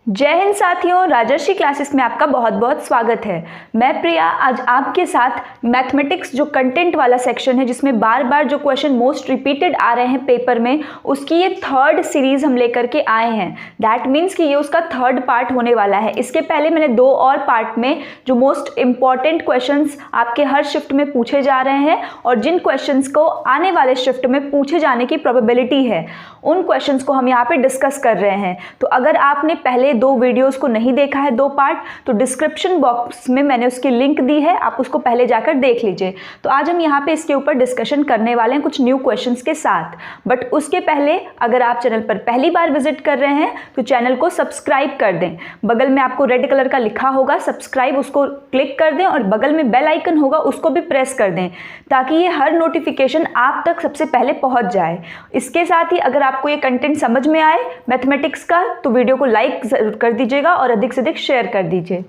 जय हिंद साथियों, राजर्षि क्लासेस में आपका बहुत बहुत स्वागत है। मैं प्रिया आज आपके साथ मैथमेटिक्स जो कंटेंट वाला सेक्शन है जिसमें बार बार जो क्वेश्चन मोस्ट रिपीटेड आ रहे हैं पेपर में, उसकी ये थर्ड सीरीज हम लेकर के आए हैं। दैट मीन्स कि ये उसका थर्ड पार्ट होने वाला है। इसके पहले मैंने दो और पार्ट में जो मोस्ट इंपॉर्टेंट क्वेश्चंस आपके हर शिफ्ट में पूछे जा रहे हैं और जिन क्वेश्चंस को आने वाले शिफ्ट में पूछे जाने की प्रोबेबिलिटी है, उन क्वेश्चंस को हम यहाँ पे डिस्कस कर रहे हैं। तो अगर आपने पहले दो वीडियोस को नहीं देखा है, दो पार्ट, तो डिस्क्रिप्शन बॉक्स में मैंने उसकी लिंक दी है, आप उसको पहले जाकर देख लीजिए। तो आज हम यहाँ पे इसके ऊपर डिस्कशन करने वाले हैं कुछ न्यू क्वेश्चंस के साथ। बट उसके पहले अगर आप चैनल पर पहली बार विजिट कर रहे हैं तो चैनल को सब्सक्राइब कर दें। बगल में आपको रेड कलर का लिखा होगा सब्सक्राइब, उसको क्लिक कर दें और बगल में बेल आइकन होगा उसको भी प्रेस कर दें ताकि ये हर नोटिफिकेशन आप तक सबसे पहले पहुंच जाए। इसके साथ ही अगर आपको ये कंटेंट समझ में आए मैथमेटिक्स का तो वीडियो को लाइक जरूर कर दीजिएगा और अधिक से अधिक शेयर कर दीजिए।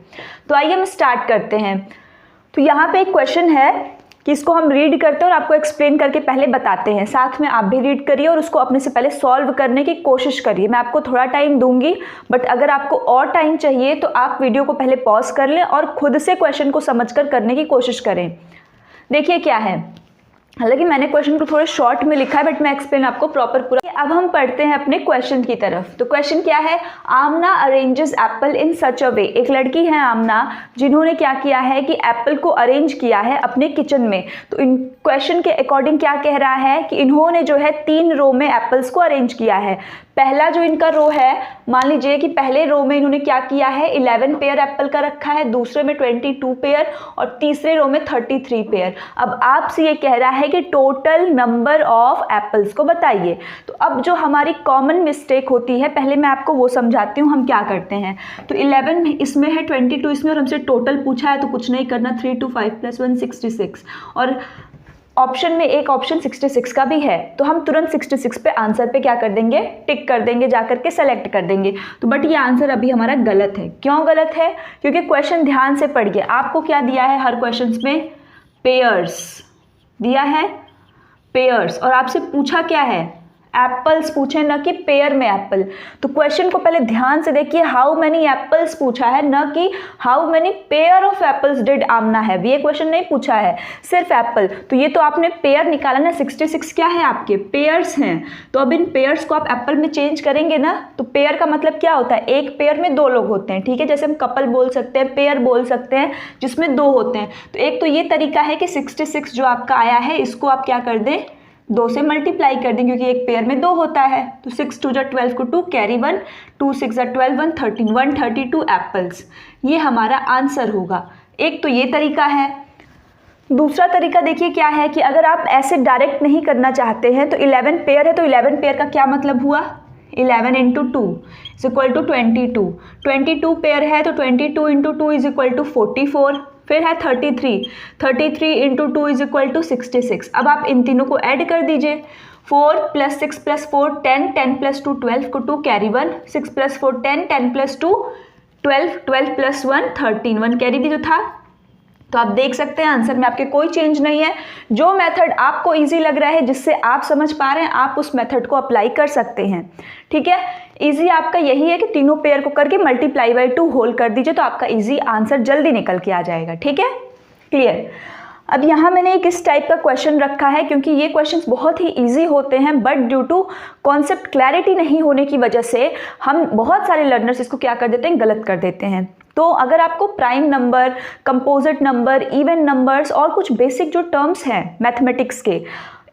तो आइए हम स्टार्ट करते हैं। तो यहाँ पे एक क्वेश्चन है कि इसको हम रीड करते हैं और आपको एक्सप्लेन करके पहले बताते हैं, साथ में आप भी रीड करिए और उसको अपने से पहले सॉल्व करने की कोशिश करिए। मैं आपको थोड़ा टाइम दूंगी, बट अगर आपको और टाइम चाहिए तो आप वीडियो को पहले पॉज कर लें और खुद से क्वेश्चन को समझकर करने की कोशिश करें। देखिए क्या है, हालांकि मैंने क्वेश्चन को थोड़े शॉर्ट में लिखा है बट मैं एक्सप्लेन आपको प्रॉपर पूरा। अब हम पढ़ते हैं अपने क्वेश्चन की तरफ। तो क्वेश्चन क्या है, आमना अरेंजेस एप्पल इन सच अ वे। एक लड़की है आमना जिन्होंने क्या किया है कि एप्पल को अरेंज किया है अपने किचन में। तो इन क्वेश्चन के अकॉर्डिंग क्या कह रहा है कि इन्होंने जो है 3 रो में एप्पल्स को अरेंज किया है। पहला जो इनका रो है, मान लीजिए कि पहले रो में इन्होंने क्या किया है 11 पेयर एप्पल का रखा है, दूसरे में 22 पेयर और तीसरे रो में 33 पेयर। अब आपसे ये कह रहा है कि टोटल नंबर ऑफ एप्पल्स को बताइए। तो अब जो हमारी कॉमन मिस्टेक होती है, पहले मैं आपको वो समझाती हूँ हम क्या करते हैं। तो 11 इसमें है, 22 इसमें, और हमसे टोटल पूछा है तो कुछ नहीं करना, 3 2 5 + 1 66 और ऑप्शन में एक ऑप्शन 66 का भी है। तो हम तुरंत 66 पे आंसर पे क्या कर देंगे, टिक कर देंगे, जाकर के सेलेक्ट कर देंगे। तो बट ये आंसर अभी हमारा गलत है। क्यों गलत है? क्योंकि क्वेश्चन ध्यान से पढ़िए। आपको क्या दिया है हर क्वेश्चन में, पेयर्स दिया है, पेयर्स, और आपसे पूछा क्या है, एप्पल्स पूछे, न कि पेयर में एप्पल। तो क्वेश्चन को पहले ध्यान से देखिए, हाउ मेनी एप्पल्स पूछा है, न कि how many pair of apples did Amna have. ये क्वेश्चन नहीं पूछा है, सिर्फ एप्पल। तो ये तो आपने पेयर निकाला ना, 66 क्या है आपके पेयर्स हैं। तो अब इन पेयर्स को आप एप्पल में चेंज करेंगे ना, तो पेयर का मतलब क्या होता है, एक पेयर में 2 लोग होते हैं, ठीक है। जैसे हम कपल बोल सकते हैं, पेयर बोल सकते हैं जिसमें 2 होते हैं। तो एक तो ये तरीका है कि 66 जो आपका आया है इसको आप क्या कर दें, 2 से मल्टीप्लाई कर दें, क्योंकि एक पेयर में 2 होता है। तो 6 2 12 को 2 कैरी 1, 2 6 12 1 13 132 एप्पल्स, ये हमारा आंसर होगा। एक तो ये तरीका है। दूसरा तरीका देखिए क्या है कि अगर आप ऐसे डायरेक्ट नहीं करना चाहते हैं तो 11 पेयर है, तो 11 पेयर का क्या मतलब हुआ, 11 × 2 = 22। 22 पेयर है तो 22 × 2 = 44। फिर है 33 × 2 = 66। अब आप इन तीनों को ऐड कर दीजिए, 4 + 6 + 4 10 10 + 2 12 को 2 कैरी 1, 6 + 4 10 10 + 2 12 12 + 1 13 1 कैरी भी जो था। तो आप देख सकते हैं आंसर में आपके कोई चेंज नहीं है। जो मेथड आपको इजी लग रहा है, जिससे आप समझ पा रहे हैं, आप उस मेथड को अप्लाई कर सकते हैं, ठीक है। इजी आपका यही है कि तीनों पेयर को करके मल्टीप्लाई बाई 2 होल कर दीजिए, तो आपका इजी आंसर जल्दी निकल के आ जाएगा, ठीक है, क्लियर। अब यहाँ मैंने एक इस टाइप का क्वेश्चन रखा है क्योंकि ये क्वेश्चंस बहुत ही इजी होते हैं, but due to concept clarity नहीं होने की वजह से हम बहुत सारे लर्नर्स इसको क्या कर देते हैं, गलत कर देते हैं। तो अगर आपको prime number, composite number, even numbers और कुछ बेसिक जो टर्म्स हैं मैथमेटिक्स के,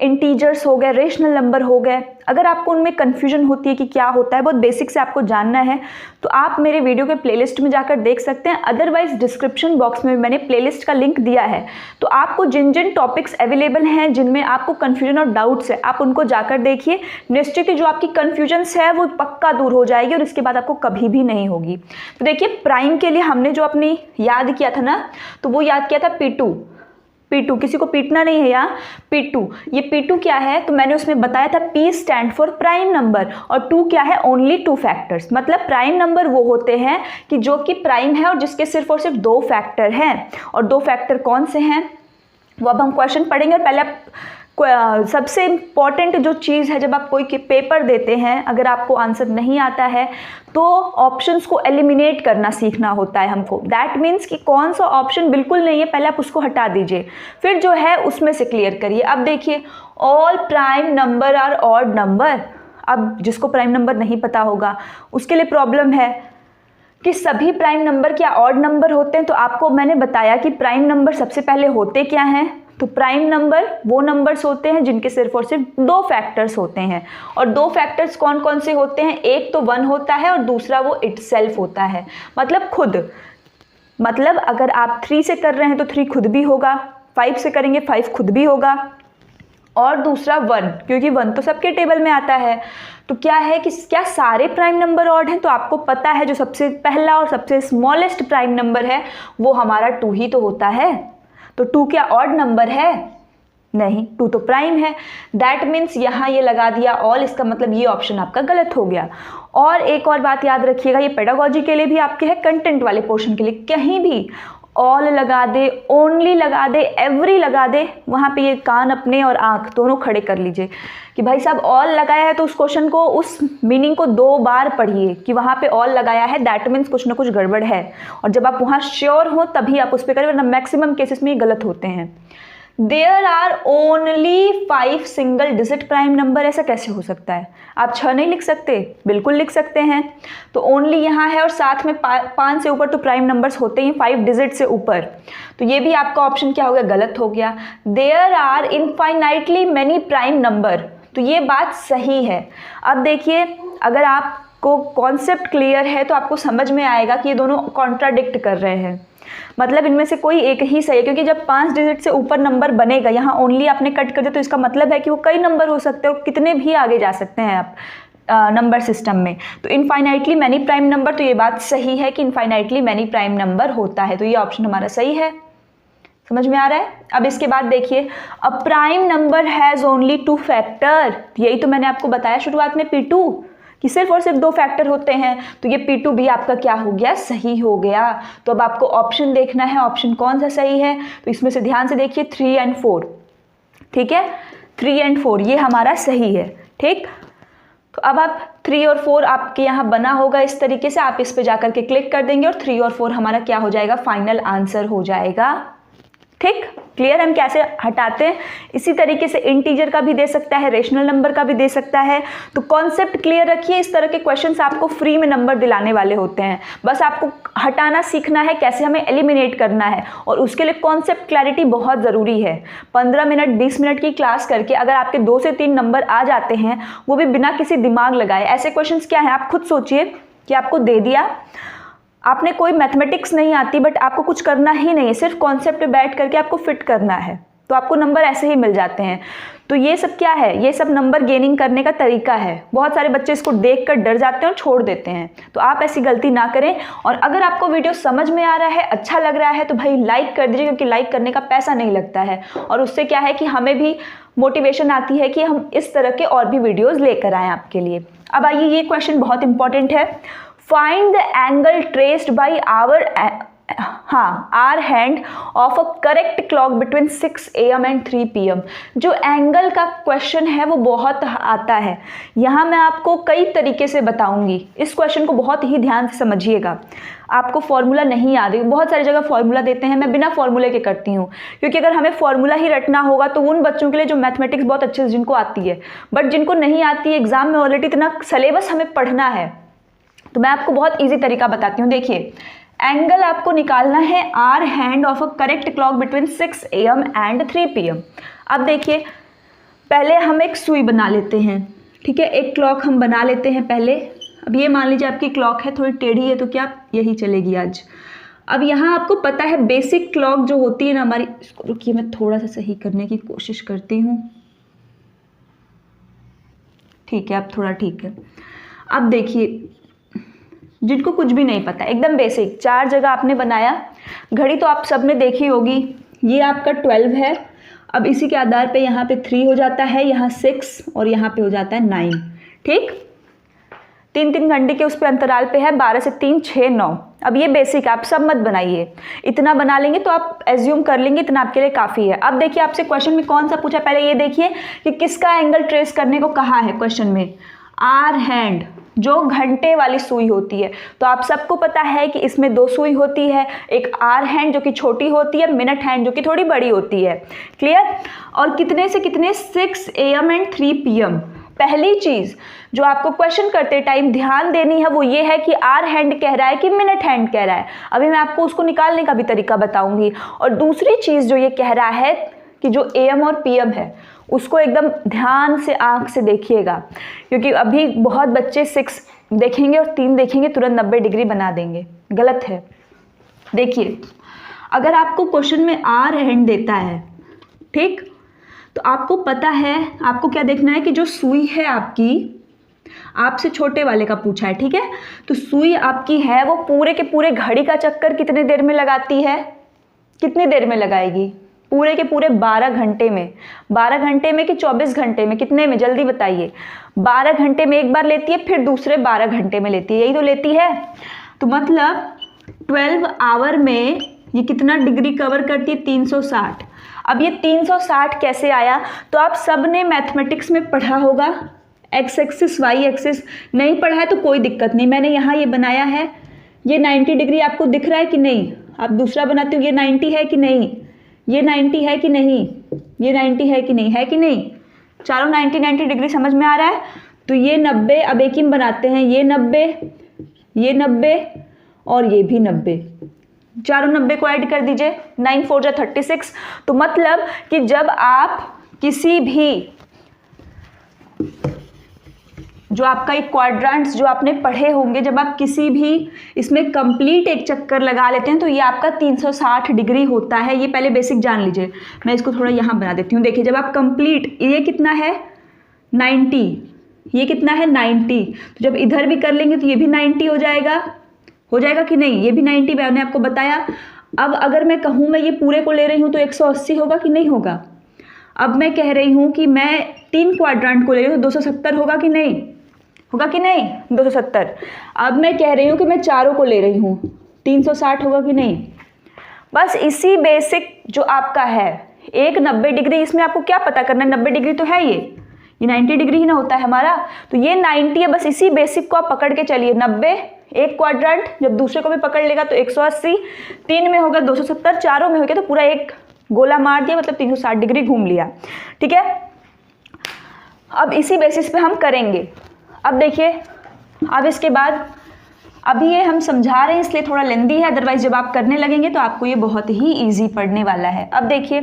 इंटीजर्स हो गए, रेशनल नंबर हो गए, अगर आपको उनमें कन्फ्यूजन होती है कि क्या होता है, बहुत बेसिक से आपको जानना है, तो आप मेरे वीडियो के प्लेलिस्ट में जाकर देख सकते हैं। अदरवाइज डिस्क्रिप्शन बॉक्स में मैंने प्लेलिस्ट का लिंक दिया है। तो आपको जिन जिन टॉपिक्स अवेलेबल हैं, जिनमें आपको कन्फ्यूजन और डाउट्स है, आप उनको जाकर देखिए। निश्चित ही जो आपकी कन्फ्यूजन्स है वो पक्का दूर हो जाएगी और इसके बाद आपको कभी भी नहीं होगी। तो देखिए प्राइम के लिए हमने जो अपनी याद किया था ना, तो वो याद किया था P2, किसी को पीटना नहीं है यहाँ, P2। ये P2 क्या है, तो मैंने उसमें बताया था P stand for prime number और 2 क्या है, ओनली 2 फैक्टर्स। मतलब प्राइम नंबर वो होते हैं कि जो कि प्राइम है और जिसके सिर्फ और सिर्फ 2 फैक्टर हैं। और 2 फैक्टर कौन से हैं वो अब हम क्वेश्चन पढ़ेंगे। पहले आप सबसे इम्पॉर्टेंट जो चीज़ है जब आप कोई पेपर देते हैं, अगर आपको आंसर नहीं आता है तो ऑप्शंस को एलिमिनेट करना सीखना होता है हमको। दैट मीन्स कि कौन सा ऑप्शन बिल्कुल नहीं है पहले आप उसको हटा दीजिए, फिर जो है उसमें से क्लियर करिए। अब देखिए, all prime number are odd number. अब जिसको प्राइम नंबर नहीं पता होगा उसके लिए प्रॉब्लम है कि सभी प्राइम नंबर क्या ऑड नंबर होते हैं। तो आपको मैंने बताया कि प्राइम नंबर सबसे पहले होते क्या हैं। तो प्राइम नंबर वो नंबर्स होते हैं जिनके सिर्फ और सिर्फ 2 फैक्टर्स होते हैं, और 2 फैक्टर्स कौन कौन से होते हैं, एक तो 1 होता है और दूसरा वो इटसेल्फ होता है, मतलब खुद। मतलब अगर आप 3 से कर रहे हैं तो 3 खुद भी होगा, 5 से करेंगे 5 खुद भी होगा, और दूसरा 1, क्योंकि 1 तो सबके टेबल में आता है। तो क्या है कि क्या सारे प्राइम नंबर ऑड हैं, तो आपको पता है जो सबसे पहला और सबसे स्मॉलेस्ट प्राइम नंबर है वो हमारा 2 ही तो होता है। तो 2 क्या ऑड नंबर है? नहीं, 2 तो प्राइम है। दैट मीन्स यहाँ ये लगा दिया ऑल, इसका मतलब ये ऑप्शन आपका गलत हो गया। और एक और बात याद रखिएगा, ये पेडागोजी के लिए भी आपके है, कंटेंट वाले पोर्शन के लिए कहीं भी ऑल लगा दे, ओनली लगा दे, एवरी लगा दे, वहाँ पे ये कान अपने और आँख दोनों खड़े कर लीजिए कि भाई साहब ऑल लगाया है तो उस क्वेश्चन को, उस मीनिंग को 2 बार पढ़िए कि वहाँ पे ऑल लगाया है, दैट मीन्स कुछ ना कुछ गड़बड़ है। और जब आप वहाँ श्योर हो तभी आप उस पर करें, वरना मैक्सिमम केसेस में ये गलत होते हैं। There are only 5 single digit prime number, ऐसा कैसे हो सकता है? आप 6 नहीं लिख सकते? बिल्कुल लिख सकते हैं। तो ओनली यहाँ है और साथ में 5 से ऊपर तो प्राइम नंबर्स होते ही 5 डिजिट से ऊपर, तो ये भी आपका ऑप्शन क्या हो गया, गलत हो गया। There are infinitely many prime number, तो ये बात सही है। अब देखिए, अगर आपको कॉन्सेप्ट क्लियर है तो आपको समझ में आएगा कि ये दोनों कॉन्ट्राडिक्ट कर रहे हैं, मतलब इनमें से कोई एक ही सही है, क्योंकि जब 5 डिजिट से ऊपर नंबर बनेगा, यहाँ ओनली आपने कट कर दिया तो इसका मतलब है कि वो कई नंबर हो सकते हैं और कितने भी आगे जा सकते हैं आप नंबर सिस्टम में। तो इनफाइनाइटली मैनी प्राइम नंबर, तो ये बात सही है कि इनफाइनाइटली मैनी प्राइम नंबर होता है, तो ये ऑप्शन हमारा सही है। समझ में आ रहा है? अब इसके बाद देखिए, a prime number has only 2 factor, यही तो मैंने आपको बताया शुरुआत में P2 कि सिर्फ और सिर्फ 2 फैक्टर होते हैं, तो ये P2 भी आपका क्या हो गया, सही हो गया। तो अब आपको ऑप्शन देखना है, ऑप्शन कौन सा सही है, तो इसमें से ध्यान से देखिए 3 और 4, ठीक है, 3 और 4 ये हमारा सही है, ठीक। तो अब आप 3 और 4 आपके यहाँ बना होगा इस तरीके से, आप इस पे जाकर के क्लिक कर देंगे और 3 और 4 हमारा क्या हो जाएगा, फाइनल आंसर हो जाएगा, ठीक। क्लियर? हम कैसे हटाते हैं, इसी तरीके से इंटीजर का भी दे सकता है, रेशनल नंबर का भी दे सकता है। तो कॉन्सेप्ट क्लियर रखिए, इस तरह के क्वेश्चंस आपको फ्री में नंबर दिलाने वाले होते हैं, बस आपको हटाना सीखना है, कैसे हमें एलिमिनेट करना है, और उसके लिए कॉन्सेप्ट क्लैरिटी बहुत ज़रूरी है। 15 मिनट 20 मिनट की क्लास करके अगर आपके 2 से 3 नंबर आ जाते हैं, वो भी बिना किसी दिमाग लगाए, ऐसे क्वेश्चंस क्या है आप खुद सोचिए कि आपको दे दिया, आपने कोई मैथमेटिक्स नहीं आती बट आपको कुछ करना ही नहीं है, सिर्फ कॉन्सेप्ट पे बैठ करके आपको फिट करना है, तो आपको नंबर ऐसे ही मिल जाते हैं। तो ये सब क्या है, ये सब नंबर गेनिंग करने का तरीका है। बहुत सारे बच्चे इसको देखकर डर जाते हैं और छोड़ देते हैं, तो आप ऐसी गलती ना करें। और अगर आपको वीडियो समझ में आ रहा है, अच्छा लग रहा है, तो भाई लाइक कर दीजिए, क्योंकि लाइक करने का पैसा नहीं लगता है, और उससे क्या है कि हमें भी मोटिवेशन आती है कि हम इस तरह के और भी वीडियोज़ लेकर आएँ आपके लिए। अब आइए, ये क्वेश्चन बहुत इंपॉर्टेंट है। Find the angle traced by hour hand of a correct clock between 6 AM and 3 PM। जो एंगल का क्वेश्चन है वो बहुत आता है, यहाँ मैं आपको कई तरीके से बताऊंगी। इस क्वेश्चन को बहुत ही ध्यान से समझिएगा। आपको फॉर्मूला नहीं याद है, बहुत सारी जगह फॉर्मूला देते हैं, मैं बिना फॉर्मूले के करती हूँ, क्योंकि अगर हमें फॉर्मूला ही रटना होगा तो उन बच्चों के लिए जो मैथमेटिक्स बहुत अच्छे से जिनको आती है, बट जिनको नहीं आती है, एग्जाम में ऑलरेडी इतना सिलेबस हमें पढ़ना है, तो मैं आपको बहुत ईजी तरीका बताती हूँ। देखिए, एंगल आपको निकालना है hour hand of a correct clock between 6 AM and 3 PM। अब देखिए, पहले हम एक सुई बना लेते हैं, ठीक है, एक क्लॉक हम बना लेते हैं पहले। अब ये मान लीजिए आपकी क्लॉक है, थोड़ी टेढ़ी है, तो क्या यही चलेगी आज। अब यहाँ आपको पता है बेसिक क्लॉक जो होती है ना हमारी, इसको रुकिए मैं थोड़ा सा सही करने की कोशिश करती हूँ, ठीक है, अब थोड़ा ठीक है। अब देखिए, जिनको कुछ भी नहीं पता, एकदम बेसिक 4 जगह आपने बनाया, घड़ी तो आप सब ने देखी होगी, ये आपका 12 है। अब इसी के आधार पे यहाँ पे 3 हो जाता है, यहाँ 6 और यहाँ पे हो जाता है 9, ठीक। 3-3 घंटे के उस पे अंतराल पे है, 12 से 3 6 9। अब ये बेसिक है, आप सब मत बनाइए, इतना बना लेंगे तो आप एज्यूम कर लेंगे इतना आपके लिए काफ़ी है। अब देखिए आपसे क्वेश्चन में कौन सा पूछा, पहले ये देखिए कि किसका एंगल ट्रेस करने को कहा है क्वेश्चन में। आर हैंड, जो घंटे वाली सुई होती है, तो आप सबको पता है कि इसमें 2 सुई होती है, एक आर हैंड जो कि छोटी होती है, मिनट हैंड जो कि थोड़ी बड़ी होती है। क्लियर। और कितने से कितने, 6 AM एंड 3 PM। पहली चीज जो आपको क्वेश्चन करते टाइम ध्यान देनी है वो ये है कि आर हैंड कह रहा है कि मिनट हैंड कह रहा है। अभी मैं आपको उसको निकालने का भी तरीका बताऊंगी। और दूसरी चीज जो ये कह रहा है कि जो AM और PM है उसको एकदम ध्यान से आंख से देखिएगा, क्योंकि अभी बहुत बच्चे 6 देखेंगे और 3 देखेंगे तुरंत 90 डिग्री बना देंगे, गलत है। देखिए अगर आपको क्वेश्चन में आर हैंड देता है, ठीक, तो आपको पता है आपको क्या देखना है कि जो सुई है आपकी, आपसे छोटे वाले का पूछा है, ठीक है, तो सुई आपकी है वो पूरे के पूरे घड़ी का चक्कर कितने देर में लगाती है, कितनी देर में लगाएगी, पूरे के पूरे 12 घंटे में। 12 घंटे में कि 24 घंटे में, कितने में, जल्दी बताइए। 12 घंटे में एक बार लेती है, फिर दूसरे 12 घंटे में लेती है, यही तो लेती है। तो मतलब 12 आवर में ये कितना डिग्री कवर करती है, 360। अब ये 360 कैसे आया, तो आप सब ने मैथमेटिक्स में पढ़ा होगा, एक्स एक्सिस वाई एक्सिस। नहीं पढ़ा है तो कोई दिक्कत नहीं, मैंने यहाँ ये बनाया है, ये 90 डिग्री आपको दिख रहा है कि नहीं, आप दूसरा बनाते हो, ये 90 है कि नहीं, ये 90 है कि नहीं, ये 90 है कि नहीं, है कि नहीं, चारों 90 डिग्री समझ में आ रहा है। तो ये 90, अब एक ही बनाते हैं, ये 90, ये 90 और ये भी 90, चारों 90 को ऐड कर दीजिए, 9 4 जा 36। तो मतलब कि जब आप किसी भी जो आपका एक क्वाड्रेंट्स जो आपने पढ़े होंगे, जब आप किसी भी इसमें कंप्लीट एक चक्कर लगा लेते हैं तो ये आपका 360 डिग्री होता है। ये पहले बेसिक जान लीजिए, मैं इसको थोड़ा यहाँ बना देती हूँ। देखिए जब आप कंप्लीट, ये कितना है 90, ये कितना है 90, तो जब इधर भी कर लेंगे तो ये भी 90 हो जाएगा कि नहीं, ये भी 90 मैंने आपको बताया। अब अगर मैं कहूँ मैं ये पूरे को ले रही हूँ तो 180 होगा कि नहीं होगा। अब मैं कह रही हूँ कि मैं 3 क्वाड्रेंट को ले रही हूँ, 270 होगा कि नहीं, 270। अब मैं कह रही हूँ कि मैं चारों को ले रही हूँ, 360 होगा कि नहीं। बस इसी बेसिक जो आपका है एक 90 डिग्री, इसमें आपको क्या पता करना है, 90 डिग्री तो है ये 90 डिग्री ही ना होता है हमारा, तो ये 90 है। बस इसी बेसिक को आप पकड़ के चलिए, 90 एक क्वाड्रेंट, जब दूसरे को भी पकड़ लेगा तो 180, 3 में होगा 270, चारों में हो गया तो पूरा एक गोला मार दिया, मतलब 360 डिग्री घूम लिया, ठीक है। अब इसी बेसिस पे हम करेंगे। अब देखिए, अब इसके बाद अभी ये हम समझा रहे हैं इसलिए थोड़ा लेंदी है, अदरवाइज जब आप करने लगेंगे तो आपको ये बहुत ही इजी पड़ने वाला है। अब देखिए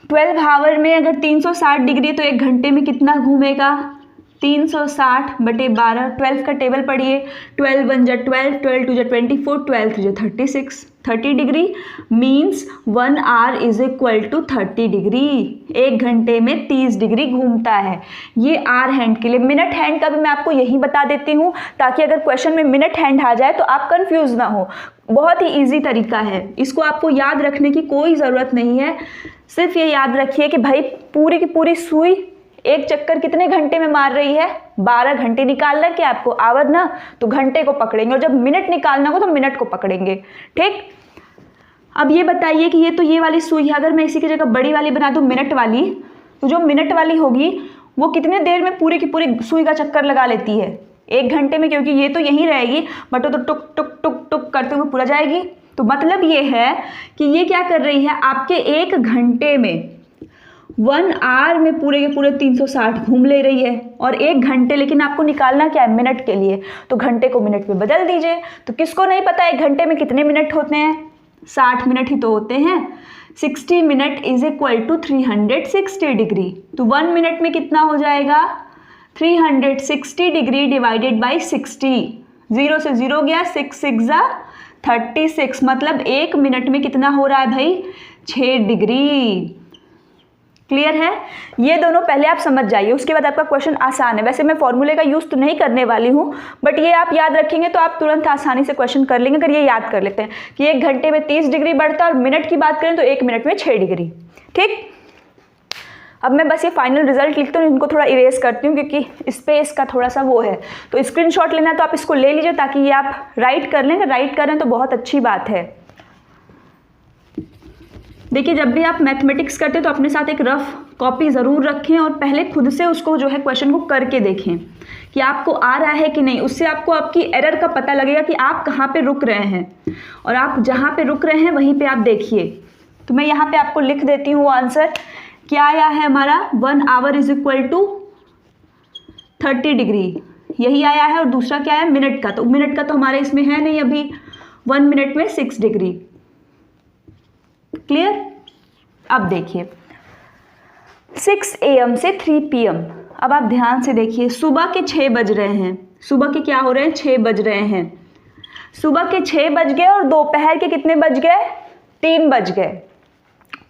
12 आवर में अगर 360 डिग्री तो 1 घंटे में कितना घूमेगा, 360 बटे 12, 12 का टेबल पढ़िए, 12 1 जा 12, 12 2 जा 24, 12 3 जा 36, 30 degree means 1 hour is equal to 30 degree. 1 घंटे में 30 डिग्री घूमता है। ये आर हैंड के लिए। मिनट हैंड का भी मैं आपको यही बता देती हूँ ताकि अगर क्वेश्चन में मिनट हैंड आ जाए तो आप कंफ्यूज ना हो। बहुत ही इजी तरीका है, इसको आपको याद रखने की कोई ज़रूरत नहीं है। सिर्फ ये याद रखिए कि भाई पूरी की पूरी सुई एक चक्कर कितने घंटे में मार रही है, 12 घंटे। निकालना क्या आपको, आवर ना, तो घंटे को पकड़ेंगे, और जब मिनट निकालना हो तो मिनट को पकड़ेंगे, ठीक। अब ये बताइए कि ये तो ये वाली सुई है, अगर मैं इसी की जगह बड़ी वाली बना दूं मिनट वाली, तो जो मिनट वाली होगी वो कितने देर में पूरी की पूरी सुई का चक्कर लगा लेती है, 1 घंटे में, क्योंकि ये तो यहीं रहेगी बट वो तो टुक टुक टुक टुक करते हुए पूरा जाएगी। तो मतलब ये है कि ये क्या कर रही है, आपके 1 घंटे में 1 आवर में पूरे के पूरे 360 घूम ले रही है, और 1 घंटे, लेकिन आपको निकालना क्या है, मिनट के लिए, तो घंटे को मिनट में बदल दीजिए। तो किसको नहीं पता 1 घंटे में कितने मिनट होते हैं, 60 मिनट ही तो होते हैं। 60 minute is equal to 360 degree. तो 1 मिनट में कितना हो जाएगा, 360 डिग्री डिवाइडेड बाई 60, 0 से 0 गया, 6 6 जा 36, मतलब 1 मिनट में कितना हो रहा है भाई, 6 डिग्री। क्लियर है। ये दोनों पहले आप समझ जाइए, उसके बाद आपका क्वेश्चन आसान है। वैसे मैं फॉर्मूले का यूज़ तो नहीं करने वाली हूँ, बट ये आप याद रखेंगे तो आप तुरंत आसानी से क्वेश्चन कर लेंगे। अगर ये याद कर लेते हैं कि 1 घंटे में 30 डिग्री बढ़ता है, और मिनट की बात करें तो 1 मिनट में 6 डिग्री, ठीक। अब मैं बस ये फाइनल रिजल्ट लिखती हूँ, इनको थोड़ा इरेज करती हूँ क्योंकि स्पेस का थोड़ा सा वो है, तो स्क्रीनशॉट लेना है तो आप इसको ले लीजिए ताकि ये आप राइट कर लें। राइट करें तो बहुत अच्छी बात है। देखिए जब भी आप मैथमेटिक्स करते हैं तो अपने साथ एक रफ कॉपी ज़रूर रखें और पहले खुद से उसको जो है क्वेश्चन को करके देखें कि आपको आ रहा है कि नहीं। उससे आपको आपकी एरर का पता लगेगा कि आप कहाँ पे रुक रहे हैं, और आप जहाँ पे रुक रहे हैं वहीं पे आप देखिए। तो मैं यहाँ पे आपको लिख देती हूँ आंसर क्या आया है हमारा, 1 hour is equal to 30 degree, यही आया है। और दूसरा क्या है, मिनट का, तो मिनट का तो हमारे इसमें है नहीं अभी, 1 मिनट में 6 डिग्री। क्लियर। अब देखिए 6 AM से 3 PM। अब आप ध्यान से देखिए, सुबह के 6 बज रहे हैं, सुबह के क्या हो रहे हैं, 6 बज रहे हैं। सुबह के 6 बज गए और दोपहर के कितने बज गए, 3 बज गए।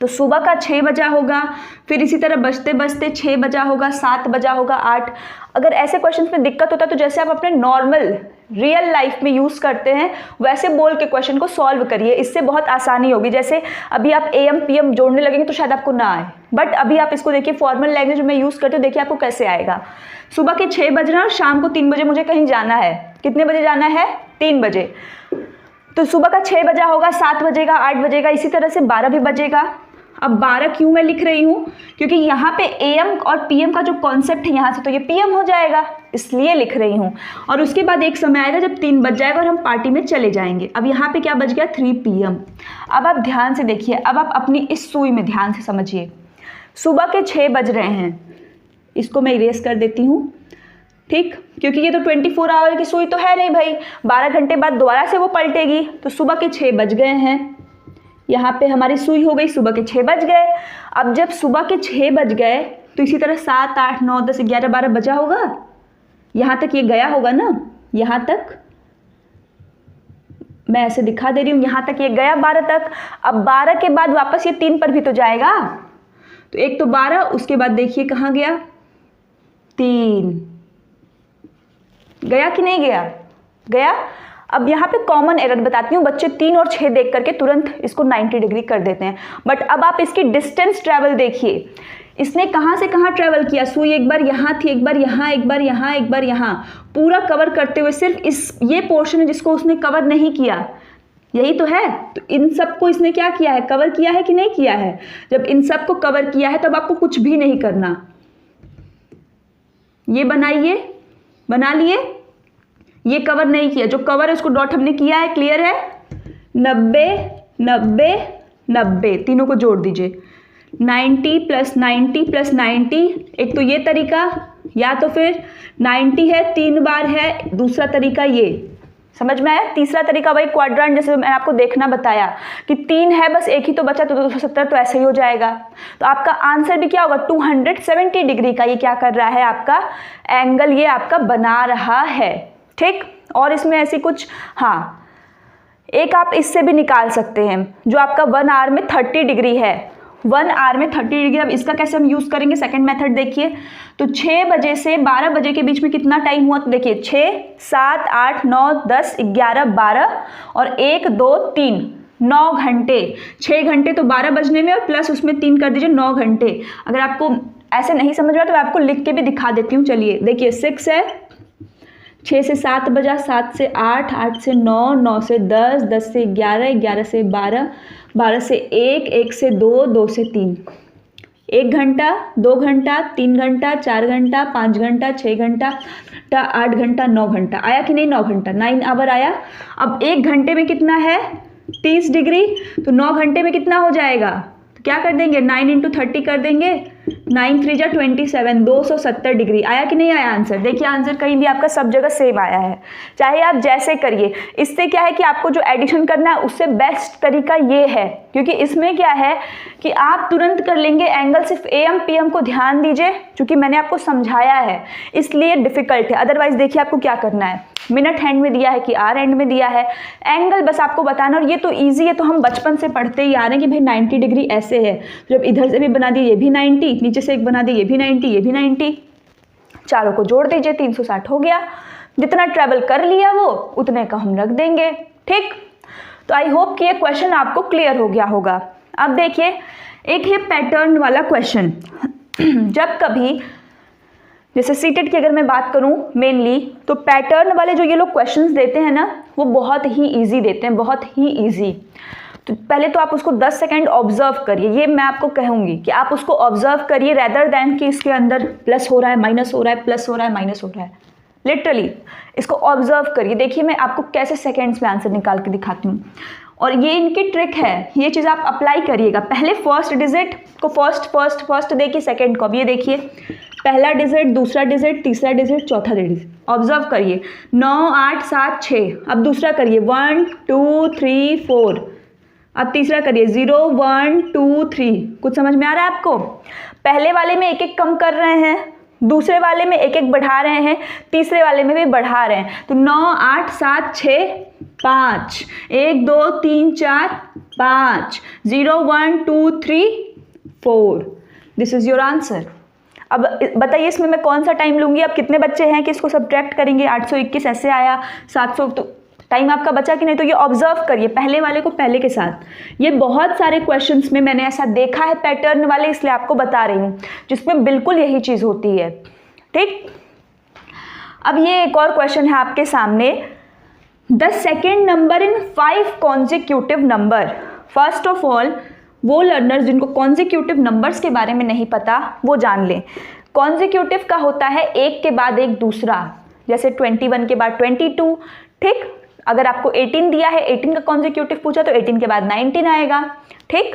तो सुबह का 6 बजा होगा, फिर इसी तरह बजते बजते 6 बजा होगा, 7 बजा होगा, 8। अगर ऐसे क्वेश्चंस में दिक्कत होता है तो जैसे आप अपने नॉर्मल रियल लाइफ में यूज़ करते हैं वैसे बोल के क्वेश्चन को सॉल्व करिए, इससे बहुत आसानी होगी। जैसे अभी आप AM PM जोड़ने लगेंगे तो शायद आपको ना आए, बट अभी आप इसको देखिए फॉर्मल लैंग्वेज में यूज़ करते हो, देखिए आपको कैसे आएगा। सुबह के 6 बज रहे हैं और शाम को 3 बजे मुझे कहीं जाना है, कितने बजे जाना है, 3 बजे। तो सुबह का 6 बजा होगा, 7 बजेगा, 8 बजेगा, इसी तरह से 12 भी बजेगा। अब 12 क्यों मैं लिख रही हूँ, क्योंकि यहाँ पे AM और PM का जो कॉन्सेप्ट है यहाँ से तो ये PM हो जाएगा, इसलिए लिख रही हूँ। और उसके बाद एक समय आएगा जब 3 बज जाएगा और हम पार्टी में चले जाएंगे। अब यहाँ पे क्या बज गया, 3 PM। अब आप ध्यान से देखिए, अब आप अपनी इस सुई में ध्यान से समझिए। सुबह के 6 बज रहे हैं, इसको मैं इरेज कर देती हूँ, ठीक, क्योंकि ये तो 24 आवर की सुई तो है नहीं भाई, 12 घंटे बाद दोबारा से वो पलटेगी। तो सुबह के 6 बज गए हैं, यहाँ पे हमारी सुई हो गई, सुबह के 6 बज गए। अब जब सुबह के 6 बज गए तो इसी तरह 7 8 9 10 11 12 बजा होगा, यहाँ तक ये गया होगा ना, यहाँ तक मैं ऐसे दिखा दे रही हूँ, यहाँ तक ये गया 12 तक। अब 12 के बाद वापस ये 3 पर भी तो जाएगा, तो एक तो 12, उसके बाद देखिए कहाँ गया, 3 गया कि नहीं गया, गया। अब यहाँ पे कॉमन एरर बताती हूँ, बच्चे 3 और 6 देख करके तुरंत इसको 90 डिग्री कर देते हैं, बट अब आप इसकी डिस्टेंस ट्रैवल देखिए, इसने कहाँ से कहाँ ट्रैवल किया। सुई एक बार यहाँ थी, एक बार यहाँ, एक बार यहाँ, एक बार यहाँ, पूरा कवर करते हुए सिर्फ इस ये पोर्शन है जिसको उसने कवर नहीं किया, यही तो है। तो इन सब को इसने क्या किया है, कवर किया है कि नहीं किया है। जब इन सब को कवर किया है तब आपको कुछ भी नहीं करना, ये बनाइए, बना लिए, ये कवर नहीं किया, जो कवर है उसको डॉट हमने किया है, क्लियर है। 90 90 90 तीनों को जोड़ दीजिए, 90 + 90 + 90। एक तो ये तरीका, या तो फिर 90 है 3 बार है, दूसरा तरीका ये समझ में आया। तीसरा तरीका वही क्वाड्रेंट, जैसे मैंने आपको देखना बताया कि 3 है बस, एक ही तो बचा, तो 270 तो ऐसे ही हो जाएगा। तो आपका आंसर भी क्या होगा, 270 डिग्री का ये क्या कर रहा है, आपका एंगल ये आपका बना रहा है, ठीक। और इसमें ऐसी कुछ, हाँ एक आप इससे भी निकाल सकते हैं, जो आपका 1 आवर में 30 डिग्री है, 1 आवर में 30 डिग्री। अब इसका कैसे हम यूज़ करेंगे, सेकंड मेथड देखिए। तो 6 बजे से 12 बजे के बीच में कितना टाइम हुआ, तो देखिए 6 7 8 9 10 11 12 और 1 2 3 9 घंटे। 6 घंटे तो 12 बजने में, और प्लस उसमें 3 कर दीजिए, 9 घंटे। अगर आपको ऐसे नहीं समझ में आया तो मैं आपको लिख के भी दिखा देती हूँ। चलिए देखिए, 6 है, 6 से 7 बजा, 7 से 8, 8 से 9, 9 से 10, 10 से 11, 11 से 12, 12 से 1, 1 से 2, 2 से 3, 1 घंटा, 2 घंटा, 3 घंटा, 4 घंटा, 5 घंटा, 6 घंटा, 8 घंटा, 9 घंटा। आया कि नहीं, 9 घंटा, 9 आवर आया। अब 1 घंटे में कितना है, 30 डिग्री, तो 9 घंटे में कितना हो जाएगा, तो क्या कर देंगे, 9 × 30 कर देंगे, 9 3 जा 27, 270 डिग्री। आया कि नहीं आया आंसर। देखिए आंसर कहीं भी आपका सब जगह सेम आया है, चाहे आप जैसे करिए। इससे क्या है कि आपको जो एडिशन करना है उससे बेस्ट तरीका ये है, क्योंकि इसमें क्या है कि आप तुरंत कर लेंगे एंगल। सिर्फ AM PM को ध्यान दीजिए, क्योंकि मैंने आपको समझाया है इसलिए डिफिकल्ट है। अदरवाइज देखिए आपको क्या करना है, मिनट हैंड में दिया है कि आर एंड में दिया है, एंगल बस आपको बताना। और ये तो ईजी है, तो हम बचपन से पढ़ते ही आ रहे हैं कि भाई 90 डिग्री ऐसे है। जब इधर से भी बना दिए ये भी 90, नीचे से एक बना दिए ये भी 90, ये भी 90, चारों को जोड़ दीजिए, 360 हो गया। जितना ट्रैवल कर लिया वो उतने का हम रख देंगे, ठीक। तो आई होप कि ये क्वेश्चन आपको क्लियर हो गया होगा। अब देखिए एक ये पैटर्न वाला क्वेश्चन, जब कभी जैसे सीटेट की अगर मैं बात करूं मेनली, तो पैटर्न वाले जो ये लोग क्वेश्चंस देते हैं ना, वो बहुत ही इजी देते हैं, बहुत ही इजी। तो पहले तो आप उसको 10 सेकंड ऑब्जर्व करिए, ये मैं आपको कहूंगी कि आप उसको ऑब्जर्व करिए रेदर देन कि इसके अंदर प्लस हो रहा है, माइनस हो रहा है, प्लस हो रहा है, माइनस हो रहा है। लिटरली इसको ऑब्जर्व करिए। देखिए मैं आपको कैसे सेकेंड्स में आंसर निकाल के दिखाती हूँ, और ये इनकी ट्रिक है, ये चीज़ आप अप्लाई करिएगा। पहले फर्स्ट डिजिट को फर्स्ट देखिए, सेकेंड को अब ये देखिए, पहला डिजिट, दूसरा डिजिट, तीसरा डिजिट, चौथा डिजिट, ऑब्जर्व करिए। 9 8 7 6। अब दूसरा करिए 1 2 3 4। अब तीसरा करिए 0 1 2 3। कुछ समझ में आ रहा है आपको? पहले वाले में एक एक कम कर रहे हैं, दूसरे वाले में एक एक बढ़ा रहे हैं, तीसरे वाले में भी बढ़ा रहे हैं। तो 9 8 7 6 5, 1 2 3 4 5, 0 1 2 3 4। This is your answer. अब बताइए इसमें मैं कौन सा टाइम लूंगी? अब कितने बच्चे हैं कि इसको सब्ट्रैक्ट करेंगे? 821 ऐसे आया, 700, तो टाइम आपका बचा कि नहीं? तो ये ऑब्जर्व करिए पहले वाले को पहले के साथ। ये बहुत सारे क्वेश्चंस में मैंने ऐसा देखा है पैटर्न वाले, इसलिए आपको बता रही हूँ, जिसमें बिल्कुल यही चीज़ होती है। ठीक, अब ये एक और क्वेश्चन है आपके सामने। The second number in 5 consecutive number. First of all वो लर्नर्स जिनको कॉन्जिक्यूटिव नंबर्स के बारे में नहीं पता वो जान लें। कॉन्जिक्यूटिव का होता है एक के बाद एक दूसरा, जैसे 21 के बाद 22। ठीक, अगर आपको 18 दिया है, 18 का कॉन्जिक्यूटिव पूछा तो 18 के बाद 19 आएगा। ठीक,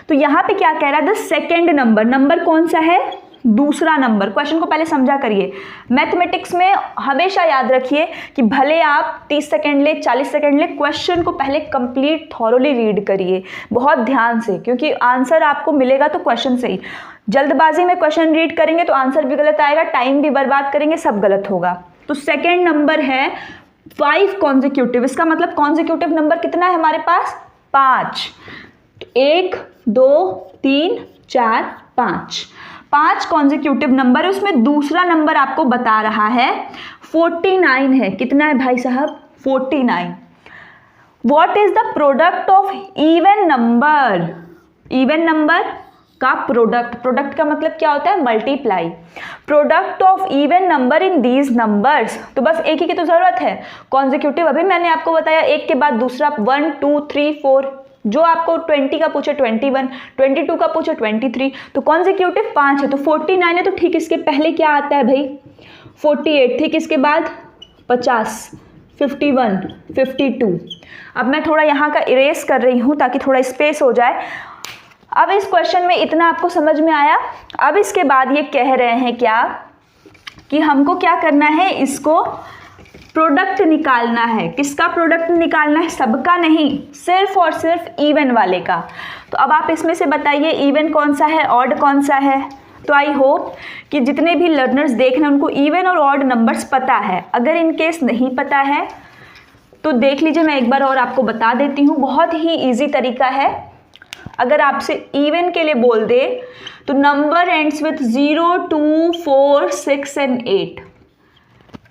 तो यहाँ पे क्या कह रहा है? द सेकेंड नंबर, नंबर कौन सा है? दूसरा नंबर। क्वेश्चन को पहले समझा करिए। मैथमेटिक्स में हमेशा याद रखिए कि भले आप 30 सेकंड ले, 40 सेकंड ले, क्वेश्चन को पहले कंप्लीट थॉरोली रीड करिए बहुत ध्यान से, क्योंकि आंसर आपको मिलेगा तो क्वेश्चन से ही। जल्दबाजी में क्वेश्चन रीड करेंगे तो आंसर भी गलत आएगा, टाइम भी बर्बाद करेंगे, सब गलत होगा। तो सेकेंड नंबर है 5 कॉन्जिक्यूटिव। इसका मतलब कॉन्जिक्यूटिव नंबर कितना है हमारे पास? 5। 1 2 3 4 5, 5 कॉन्जिक्यूटिव नंबर है। उसमें दूसरा नंबर आपको बता रहा है 49 है। कितना है भाई साहब? 49। What is the product of even number? Even number का प्रोडक्ट, प्रोडक्ट का मतलब क्या होता है? Multiply. Product of even number in these numbers, तो बस एक ही की तो जरूरत है। कॉन्जिक्यूटिव अभी मैंने आपको बताया, एक के बाद दूसरा, 1 2 3 4। जो आपको 20 का पूछे 21, 22 का पूछे 23, तो कॉन्जिक्यूटिव 5 है, तो 49 है। तो ठीक इसके पहले क्या आता है भाई? 48। ठीक इसके बाद 50, 51, 52। अब मैं थोड़ा यहाँ का इरेज कर रही हूँ ताकि थोड़ा स्पेस हो जाए। अब इस क्वेश्चन में इतना आपको समझ में आया। अब इसके बाद ये कह रहे हैं क्या कि हमको क्या करना है? इसको प्रोडक्ट निकालना है। किसका प्रोडक्ट निकालना है? सबका नहीं, सिर्फ और सिर्फ इवन वाले का। तो अब आप इसमें से बताइए इवन कौन सा है, ऑड कौन सा है? तो आई होप कि जितने भी लर्नर्स देख रहे हैं उनको इवन और ऑड नंबर्स पता है। अगर इन केस नहीं पता है तो देख लीजिए, मैं एक बार और आपको बता देती हूँ। बहुत ही ईजी तरीका है। अगर आपसे इवन के लिए बोल दे तो नंबर एंड्स विथ 0 2 4 6 एंड 8।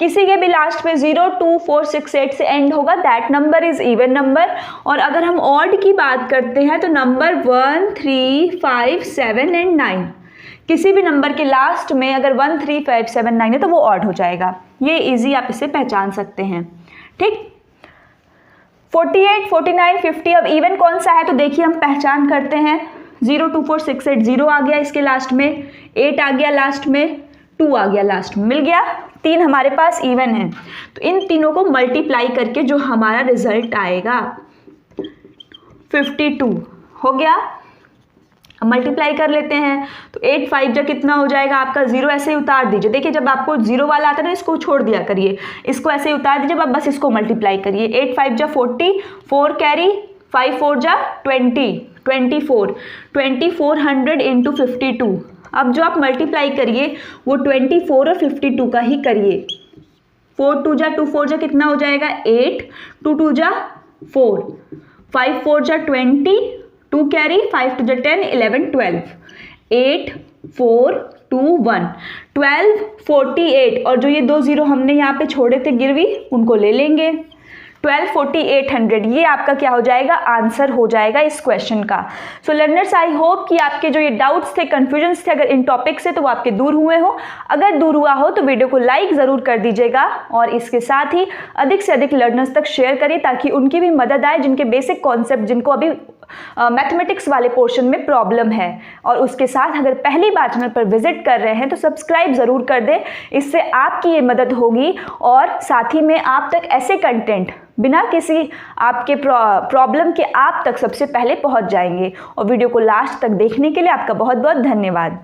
किसी के भी लास्ट में 0 2 4 6 8 से एंड होगा, that number is even number. और अगर हम ऑड की बात करते हैं तो नंबर 1 3 5 7 एंड 9, किसी भी नंबर के लास्ट में अगर 1 3 5 7 9 है तो वो ऑड हो जाएगा। ये इजी आप इसे पहचान सकते हैं। ठीक, 48 49 50। अब इवन कौन सा है? तो देखिए हम पहचान करते हैं। 0 2 4 6 8, 0 आ गया इसके लास्ट में, 8 आ गया लास्ट में, 2 आ गया लास्ट में, मिल गया। 3 हमारे पास इवन है। तो इन तीनों को मल्टीप्लाई करके जो हमारा रिजल्ट आएगा 52 हो गया। अब मल्टीप्लाई कर लेते हैं तो 8 5 जा कितना हो जाएगा आपका? 0 ऐसे ही उतार दीजिए। देखिए जब आपको 0 वाला आता है ना, इसको छोड़ दिया करिए, इसको ऐसे ही उतार दीजिए, अब बस इसको मल्टीप्लाई करिए। 8 5 जा 40, 4 कैरी, 5 4 जा 20, 24, 2400 इंटू 52। अब जो आप मल्टीप्लाई करिए वो 24 और 52 का ही करिए। 4 2 जा 2 4 जा कितना हो जाएगा? 8, 2 2 जा 4, 5 4 जा 20, 2 कैरी, 5 2 जा 10, 11 12, 8 4 2 1, 12 48। और जो ये 2 0 हमने यहाँ पे छोड़े थे गिरवी, उनको ले लेंगे। 1240 800 ये आपका क्या हो जाएगा, आंसर हो जाएगा इस क्वेश्चन का। सो लर्नर्स, आई होप कि आपके जो ये डाउट्स थे, कंफ्यूजन्स थे अगर इन टॉपिक से, तो वो आपके दूर हुए हो। अगर दूर हुआ हो तो वीडियो को लाइक ज़रूर कर दीजिएगा और इसके साथ ही अधिक से अधिक लर्नर्स तक शेयर करिए ताकि उनकी भी मदद आए, जिनके बेसिक कॉन्सेप्ट, जिनको अभी मैथमेटिक्स वाले पोर्शन में प्रॉब्लम है। और उसके साथ अगर पहली बार चैनल पर विजिट कर रहे हैं तो सब्सक्राइब ज़रूर कर दें, इससे आपकी ये मदद होगी और साथ ही में आप तक ऐसे कंटेंट बिना किसी आपके प्रॉब्लम के आप तक सबसे पहले पहुंच जाएंगे। और वीडियो को लास्ट तक देखने के लिए आपका बहुत बहुत धन्यवाद।